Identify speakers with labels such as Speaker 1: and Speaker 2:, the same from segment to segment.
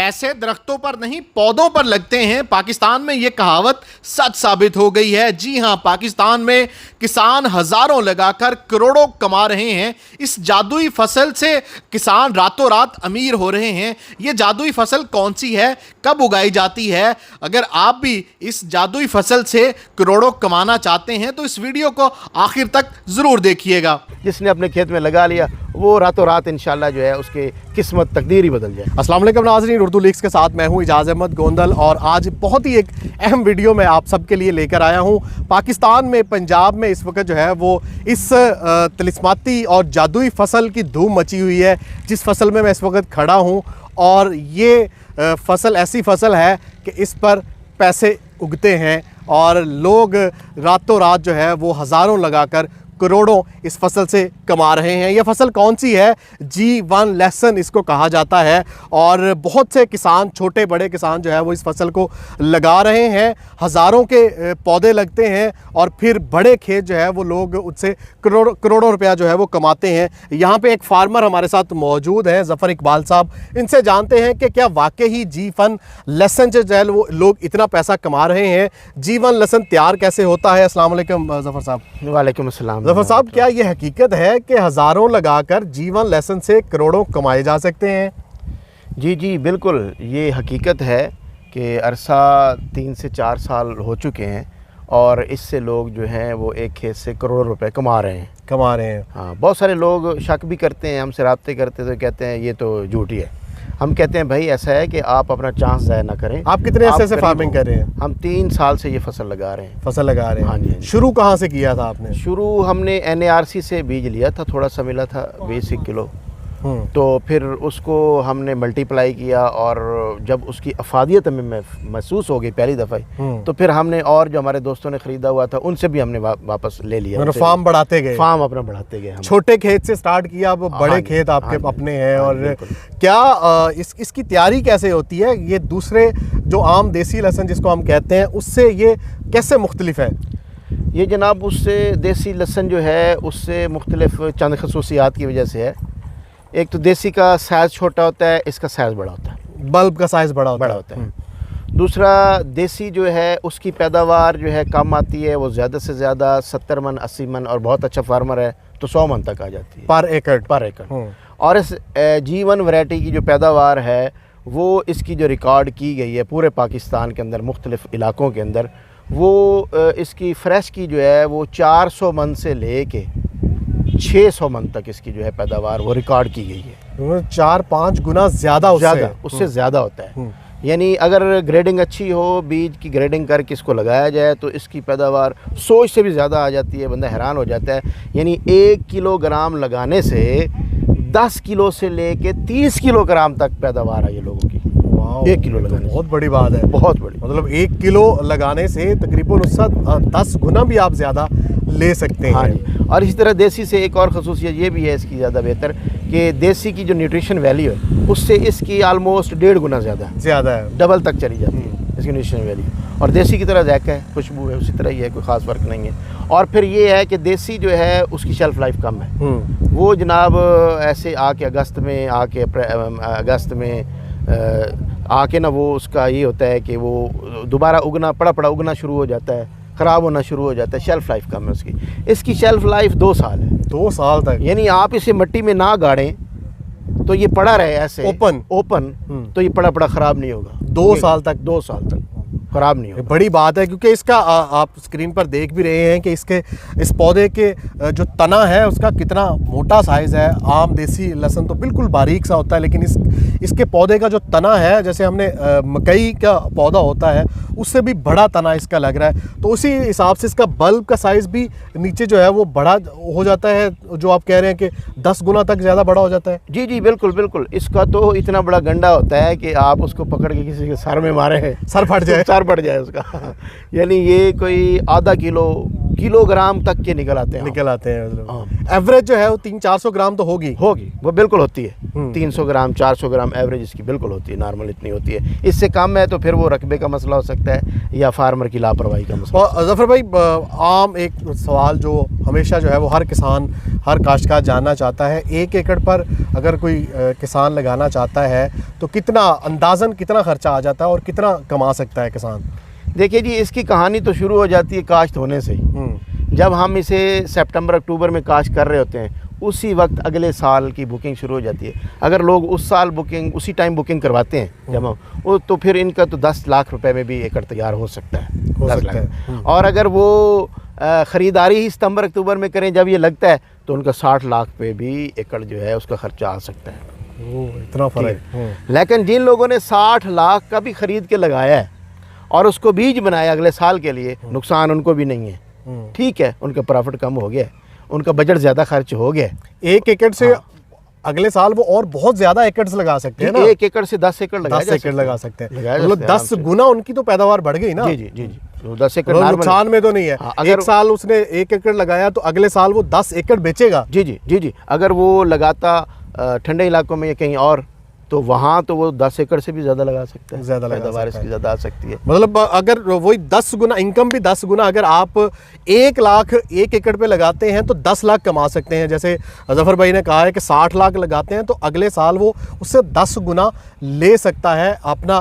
Speaker 1: पैसे दरख्तों पर नहीं पौधों पर लगते हैं। पाकिस्तान में ये कहावत सच साबित हो गई है। जी हां, पाकिस्तान में किसान हजारों लगाकर करोड़ों कमा रहे हैं। इस जादुई फसल से किसान रातों रात अमीर हो रहे हैं। ये जादुई फसल कौन सी है, कब उगाई जाती है? अगर आप भी इस जादुई फसल से करोड़ों कमाना चाहते हैं तो इस वीडियो को आखिर तक जरूर देखिएगा।
Speaker 2: जिसने अपने खेत में लगा लिया वो रातों रात इंशाल्लाह जो है उसकी किस्मत तकदीर ही बदल जाए।
Speaker 3: अस्सलाम वालेकुम नाज़रीन, उर्दू लीक्स के साथ मैं हूं इजाज़ अहमद गोंदल और आज बहुत ही एक अहम वीडियो मैं आप सबके लिए लेकर आया हूं। पाकिस्तान में पंजाब में इस वक्त जो है वो इस तिलिस्माती और जादुई फसल की धूम मची हुई है, जिस फसल में मैं इस वक्त खड़ा हूं। और ये फसल ऐसी फसल है कि इस पर पैसे उगते हैं और लोग रातों रात जो है वो हज़ारों लगाकर करोड़ों इस फसल से कमा रहे हैं। यह फसल कौन सी है? G1 लेसन इसको कहा जाता है। और बहुत से किसान, छोटे बड़े किसान जो है वो इस फसल को लगा रहे हैं। हज़ारों के पौधे लगते हैं और फिर बड़े खेत जो है वो लोग उससे करोड़ों रुपया जो है वो कमाते हैं। यहाँ पे एक फार्मर हमारे साथ मौजूद हैं, ज़फ़र इकबाल साहब। इनसे जानते हैं कि क्या वाकई ही G1 लेसन जो है वो लोग इतना पैसा कमा रहे हैं। G1 लेसन तैयार कैसे होता है? अस्सलाम वालेकुम ज़फ़र साहब।
Speaker 2: वालेकुम अस्सलाम।
Speaker 3: ज़फ़र साहब, क्या ये हकीकत है कि हज़ारों लगाकर G1 लेसन से करोड़ों कमाए जा सकते हैं?
Speaker 2: जी बिल्कुल, ये हकीकत है कि अरसा 3 से 4 साल हो चुके हैं और इससे लोग जो हैं वो एक खेत से करोड़ों रुपए कमा रहे हैं। हाँ, बहुत सारे लोग शक भी करते हैं, हमसे रब्ते करते तो कहते हैं ये तो झूठी है। हम कहते हैं भाई ऐसा है कि आप अपना चांस ज़ाया ना करें।
Speaker 3: आप कितने अरसे से फार्मिंग कर रहे हैं?
Speaker 2: हम 3 साल से ये फसल लगा रहे हैं।
Speaker 3: हाँ जी। शुरू कहाँ से किया था आपने?
Speaker 2: शुरू हमने NARC से बीज लिया था, थोड़ा सा मिला था 20 किलो। तो फिर उसको हमने मल्टीप्लाई किया और जब उसकी अफादियत हमें महसूस हो गई पहली दफ़ा ही, तो फिर हमने और जो हमारे दोस्तों ने ख़रीदा हुआ था उनसे भी हमने वापस ले लिया।
Speaker 3: फार्म बढ़ाते गए।
Speaker 2: फार्म अपना बढ़ाते गए।
Speaker 3: छोटे खेत से स्टार्ट किया, अब बड़े खेत आपके अपने हैं। और क्या इसकी तैयारी कैसे होती है? ये दूसरे जो आम देसी लहसुन जिसको हम कहते हैं उससे ये कैसे मुख्तलिफ है?
Speaker 2: ये जनाब उससे देसी लहसुन जो है उससे मुख्तलिफ चंद खसूसियात की वजह से है। एक तो देसी का साइज़ छोटा होता है, इसका साइज़ बड़ा होता है,
Speaker 3: बल्ब का साइज़ बड़ा होता है।
Speaker 2: दूसरा, देसी जो है उसकी पैदावार जो है कम आती है, वो ज़्यादा से ज़्यादा 70 मन 80 मन, और बहुत अच्छा फार्मर है तो 100 मन तक आ जाती है पर एकड़। और इस G1 वैरायटी की जो पैदावार है वो इसकी जो रिकॉर्ड की गई है पूरे पाकिस्तान के अंदर मुख्तलिफ़ इलाकों के अंदर, वो इसकी फ्रेश की जो है वो 400 मन से ले के 600 मन तक इसकी जो है पैदावार वो रिकॉर्ड की गई है।
Speaker 3: 4-5 गुना ज़्यादा उससे
Speaker 2: ज़्यादा होता है। यानी अगर ग्रेडिंग अच्छी हो, बीज की ग्रेडिंग करके इसको लगाया जाए तो इसकी पैदावार सोच से भी ज़्यादा आ जाती है। बंदा हैरान हो जाता है। यानी 1 किलोग्राम लगाने से 10 किलो से लेके 30 किलोग्राम तक पैदावार है ये लोगों की। 1 किलो लगाने
Speaker 3: बहुत बड़ी बात है, बहुत बड़ी। मतलब 1 किलो लगाने से तकरीबन उसका 10 गुना भी आप ज़्यादा ले सकते हैं।
Speaker 2: हाँ जी। और इसी तरह देसी से एक और खसूसियत ये भी है इसकी ज़्यादा बेहतर कि देसी की जो न्यूट्रिशन वैल्यू है उससे इसकी आलमोस्ट 1.5 गुना ज़्यादा है, डबल तक चली जाती है इसकी न्यूट्रिशन वैल्यू। और देसी की तरह जायका है, खुशबू है, उसी तरह ही है, कोई ख़ास फ़र्क नहीं है। और फिर ये है कि देसी जो है उसकी शेल्फ़ लाइफ कम है। वो जनाब ऐसे आके अगस्त में आके ना वो उसका ये होता है कि वो दोबारा उगना पड़ा उगना शुरू हो जाता है, ख़राब होना शुरू हो जाता है। शेल्फ़ लाइफ कम है उसकी। इसकी शेल्फ़ लाइफ 2 साल है।
Speaker 3: 2 साल तक? यानी
Speaker 2: आप इसे मिट्टी में ना गाड़ें तो ये पड़ा रहे ऐसे ओपन तो ये पड़ा ख़राब नहीं होगा।
Speaker 3: 2 साल तक?
Speaker 2: 2 साल तक ख़राब नहीं होगा।
Speaker 3: बड़ी बात है, क्योंकि इसका आप स्क्रीन पर देख भी रहे हैं कि इस पौधे के जो तना है उसका कितना मोटा साइज़ है। आम देसी लहसुन तो बिल्कुल बारीक सा होता है, लेकिन इसके पौधे का जो तना है, जैसे हमने मकई का पौधा होता है उससे भी बड़ा तना इसका लग रहा है। तो उसी हिसाब से इसका बल्ब का साइज़ भी नीचे जो है वो बड़ा हो जाता है, जो आप कह रहे हैं कि 10 गुना तक ज़्यादा बड़ा हो जाता है।
Speaker 2: जी बिल्कुल। इसका तो इतना बड़ा गंडा होता है कि आप उसको पकड़ के किसी के सर में मारे,
Speaker 3: सर
Speaker 2: फट जाए उसका। यानी ये कोई आधा किलोग्राम तक के निकल आते हैं।
Speaker 3: एवरेज जो है वो 300-400 ग्राम तो होगी,
Speaker 2: वो बिल्कुल होती है। 300 ग्राम 400 ग्राम एवरेज इसकी बिल्कुल होती है, नॉर्मल इतनी होती है। इससे कम है तो फिर वो रकबे का मसला हो सकता है या फार्मर की लापरवाही का मसला।
Speaker 3: और ज़फ़र भाई, आम एक सवाल जो हमेशा जो है वो हर किसान, हर काश्तकार जानना चाहता है, 1 एकड़ पर अगर कोई किसान लगाना चाहता है तो कितना अंदाज़न कितना खर्चा आ जाता है और कितना कमा सकता है किसान?
Speaker 2: देखिए जी, इसकी कहानी तो शुरू हो जाती है काश्त होने से ही। जब हम इसे सितंबर अक्टूबर में काश्त कर रहे होते हैं, उसी वक्त अगले साल की बुकिंग शुरू हो जाती है। अगर लोग उस साल बुकिंग उसी टाइम बुकिंग करवाते हैं जब हम वो, तो फिर इनका तो 10 लाख रुपए में भी एकड़ तैयार हो सकता है, 10 लाख। और अगर वो ख़रीदारी ही सितंबर अक्टूबर में करें जब ये लगता है, तो उनका 60 लाख पे भी एकड़ जो है उसका खर्चा आ सकता है।
Speaker 3: इतना फर्क।
Speaker 2: लेकिन जिन लोगों ने 60 लाख का भी ख़रीद के लगाया है और उसको बीज बनाया अगले साल के लिए, नुकसान उनको भी नहीं है, ठीक है, उनका प्रॉफिट कम हो गया, उनका बजट ज़्यादा खर्च हो गया।
Speaker 3: 1 एकड़ से अगले साल वो और बहुत ज़्यादा एकड़ लगा सकते हैं ना।
Speaker 2: 1 एकड़ से 10 एकड़
Speaker 3: 10 एकड़ लगा सकते हैं,
Speaker 2: लगाया
Speaker 3: मतलब 10 गुना उनकी तो पैदावार बढ़ गई ना।
Speaker 2: जी जी जी जी, तो 10 एकड़
Speaker 3: मतलब नुकसान में तो नहीं है।
Speaker 2: अगर
Speaker 3: एक साल उसने 1 एकड़ लगाया तो अगले साल वो 10 एकड़ बेचेगा।
Speaker 2: जी जी जी जी, अगर वो लगाता ठंडे इलाकों में या कहीं और, तो वहाँ तो वो 10 एकड़ से भी ज़्यादा लगा सकता है,
Speaker 3: ज़्यादा लगा
Speaker 2: पैदावार
Speaker 3: सकता
Speaker 2: इसकी ज़्यादा आ सकती है।
Speaker 3: मतलब अगर वही 10 गुना इनकम भी 10 गुना, अगर आप 1 लाख 1 एकड़ पे लगाते हैं तो 10 लाख कमा सकते हैं। जैसे जफर भाई ने कहा है कि 60 लाख लगाते हैं तो अगले साल वो उससे 10 गुना ले सकता है, अपना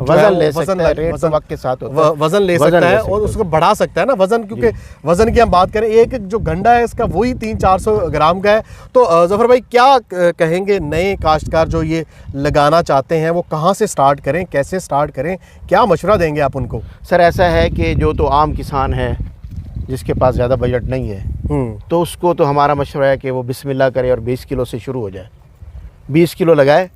Speaker 2: वजन ले सकता है, रेट तो वक्त के साथ होता है,
Speaker 3: वजन ले सकता है और उसको बढ़ा सकता है ना वजन, क्योंकि वजन की हम बात करें, एक जो गंडा है इसका वही 300-400 ग्राम का है। तो जफर भाई क्या कहेंगे नए काश्तकार जो ये लगाना चाहते हैं, वो कहाँ से स्टार्ट करें, कैसे स्टार्ट करें, क्या मशवरा देंगे आप उनको?
Speaker 2: सर ऐसा है कि जो तो आम किसान है जिसके पास ज़्यादा बजट नहीं है, तो उसको तो हमारा मशवरा है कि वो बिस्मिल्लाह करे और 20 किलो से शुरू हो जाए। 20 किलो लगाए,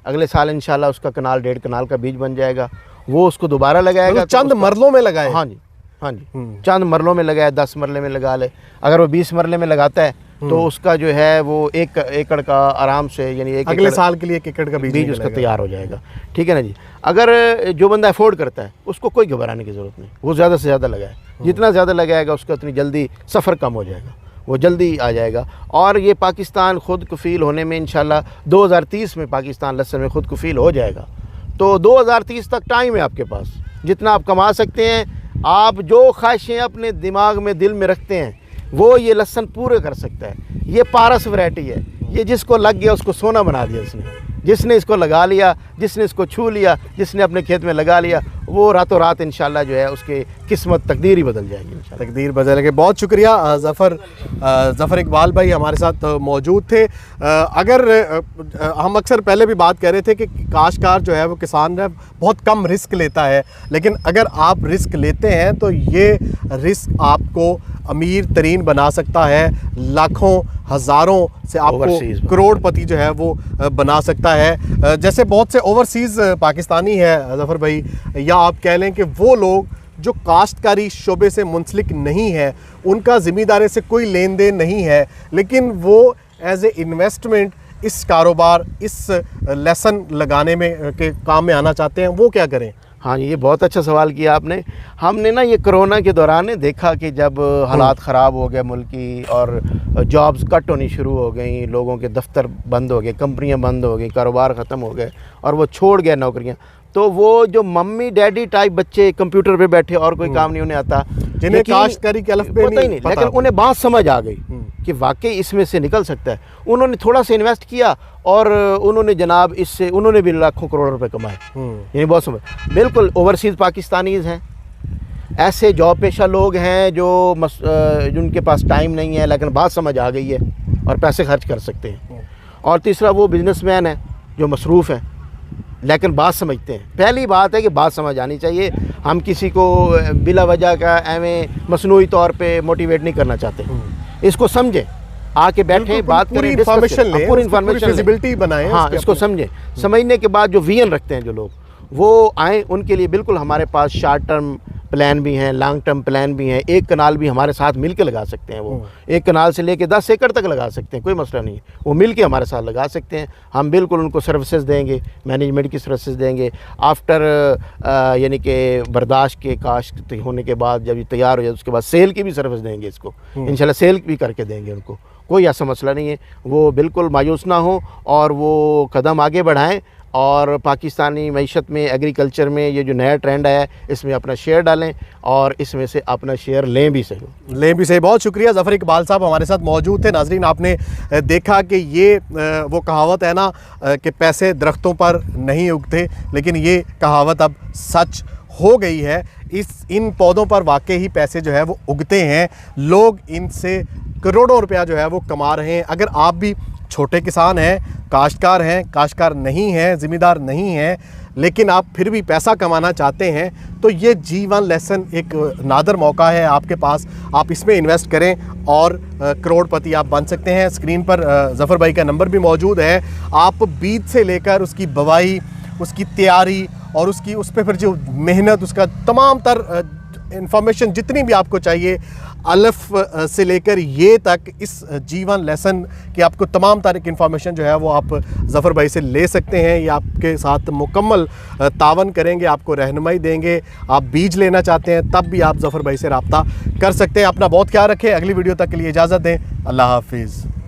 Speaker 2: अगले साल इंशाल्लाह उसका कनाल 1.5 कनाल का बीज बन जाएगा, वो उसको दोबारा लगाएगा।
Speaker 3: चंद मरलों में लगाए?
Speaker 2: हाँ जी, हाँ जी, चंद मरलों में लगाए, 10 मरले में लगा ले। अगर वो 20 मरले में लगाता है तो उसका जो है वो 1 एकड़ का आराम से, यानी
Speaker 3: अगले साल के लिए 1 एकड़ का बीज
Speaker 2: उसका तैयार हो जाएगा। ठीक है ना जी। अगर जो बंदा अफोर्ड करता है उसको कोई घबराने की ज़रूरत नहीं, वो ज़्यादा से ज़्यादा लगाए, जितना ज़्यादा लगाएगा उसका उतनी जल्दी सफ़र कम हो जाएगा, वो जल्दी आ जाएगा। और ये पाकिस्तान खुद कफ़ील होने में इंशाल्लाह 2030 में पाकिस्तान लहसुन में खुद कफ़ील हो जाएगा। तो 2030 तक टाइम है आपके पास, जितना आप कमा सकते हैं, आप जो ख्वाहिशें अपने दिमाग में दिल में रखते हैं वो ये लहसुन पूरे कर सकता है। ये पारस वैरायटी है, ये जिसको लग गया उसको सोना बना दिया उसने। जिसने इसको लगा लिया, जिसने इसको छू लिया, जिसने अपने खेत में लगा लिया, वो रातों रात इंशाल्लाह जो है उसकी किस्मत तकदीर ही बदल जाएगी इंशाल्लाह।
Speaker 3: तकदीर बदलेगी। बहुत शुक्रिया ज़फ़र इकबाल भाई हमारे साथ मौजूद थे। अगर हम अक्सर पहले भी बात कर रहे थे कि काश्तकार जो है वो किसान है बहुत कम रिस्क लेता है, लेकिन अगर आप रिस्क लेते हैं तो ये रिस्क आपको अमीर तरीन बना सकता है, लाखों हज़ारों से आपको करोड़पति जो है वो बना सकता है। जैसे बहुत से ओवरसीज़ पाकिस्तानी है ज़फ़र भाई, या आप कह लें कि वो लोग जो काश्तकारी शोबे से मुंसलिक नहीं है, उनका ज़िम्मेदारी से कोई लेन देन नहीं है, लेकिन वो एज ए इन्वेस्टमेंट इस कारोबार, इस लहसुन लगाने में के काम में आना चाहते हैं, वो क्या करें?
Speaker 2: हाँ, ये बहुत अच्छा सवाल किया आपने। हमने ना ये कोरोना के दौरान देखा कि जब हालात ख़राब हो गए मुल्क की और जॉब्स कट होनी शुरू हो गई, लोगों के दफ्तर बंद हो गए, कंपनियां बंद हो गई, कारोबार ख़त्म हो गए और वो छोड़ गए नौकरियां, तो वो जो मम्मी डैडी टाइप बच्चे कंप्यूटर पे बैठे और कोई काम नहीं उन्हें आता,
Speaker 3: जिन्हें काश्तकारी के अलफ पे
Speaker 2: पता ही नहीं, लेकिन उन्हें बात समझ आ गई कि वाकई इसमें से निकल सकता है। उन्होंने थोड़ा सा इन्वेस्ट किया और उन्होंने जनाब इससे उन्होंने भी लाखों करोड़ रुपए कमाए। यानी बहुत समझ, बिल्कुल ओवरसीज़ पाकिस्तानीज़ हैं, ऐसे जॉब पेशा लोग हैं जो जिनके पास टाइम नहीं है लेकिन बात समझ आ गई है और पैसे खर्च कर सकते हैं। और तीसरा वो बिजनेसमैन है जो मसरूफ़ है लेकिन बात समझते हैं। पहली बात है कि बात समझ आनी चाहिए। हम किसी को बिला वजह का एवं मसनूई तौर पे मोटिवेट नहीं करना चाहते। इसको समझें, आके बैठे बात करें,
Speaker 3: इन्फॉर्मेशन लें,
Speaker 2: पूरी इन्फॉर्मेशन
Speaker 3: फिजिबिलिटी बनाएं।
Speaker 2: हाँ, इसको समझें। समझने के बाद जो विजन रखते हैं जो लोग, वो आएँ, उनके लिए बिल्कुल हमारे पास शॉर्ट टर्म प्लान भी हैं, लॉन्ग टर्म प्लान भी हैं। 1 कनाल भी हमारे साथ मिल के लगा सकते हैं। वो 1 कनाल से लेके 10 एकड़ तक लगा सकते हैं, कोई मसला नहीं है। वो मिल के हमारे साथ लगा सकते हैं। हम बिल्कुल उनको सर्विसेज देंगे, मैनेजमेंट की सर्विसेज देंगे। आफ्टर यानी कि बर्दाश्त के काश्त होने के बाद जब ये तैयार हो जाए उसके बाद सेल की भी सर्विस देंगे इसको, इंशाल्लाह सेल भी करके देंगे उनको। कोई ऐसा मसला नहीं है। वो बिल्कुल मायूस ना हो और वो कदम आगे बढ़ाएँ और पाकिस्तानी मईशत में, एग्रीकल्चर में ये जो नया ट्रेंड आया है, इसमें अपना शेयर डालें और इसमें से अपना शेयर लें भी सही।
Speaker 3: बहुत शुक्रिया। ज़फ़र इकबाल साहब हमारे साथ मौजूद थे। नाज़रीन, आपने देखा कि ये वो कहावत है ना कि पैसे दरख्तों पर नहीं उगते, लेकिन ये कहावत अब सच हो गई है। इन पौधों पर वाकई ही पैसे जो है वो उगते हैं, लोग इनसे करोड़ों रुपया जो है वो कमा रहे हैं। अगर आप भी छोटे किसान हैं, काश्तकार नहीं हैं, ज़िम्मेदार नहीं हैं, लेकिन आप फिर भी पैसा कमाना चाहते हैं, तो ये G1 लेसन एक नादर मौका है आपके पास। आप इसमें इन्वेस्ट करें और करोड़पति आप बन सकते हैं। स्क्रीन पर ज़फ़र भाई का नंबर भी मौजूद है। आप बीज से लेकर उसकी बुवाई, उसकी तैयारी और उस पर फिर जो मेहनत, उसका तमाम तर इंफॉर्मेशन जितनी भी आपको चाहिए, अलिफ से लेकर ये तक, इस G1 लेसन की आपको तमाम तारीख इन्फॉर्मेशन जो है वो आप ज़फ़र भाई से ले सकते हैं। ये आपके साथ मुकम्मल तावन करेंगे, आपको रहनुमाई देंगे। आप बीज लेना चाहते हैं तब भी आप ज़फ़र भाई से रब्ता कर सकते हैं। अपना बहुत ख्याल रखें। अगली वीडियो तक के लिए इजाज़त दें। अल्लाह हाफिज़।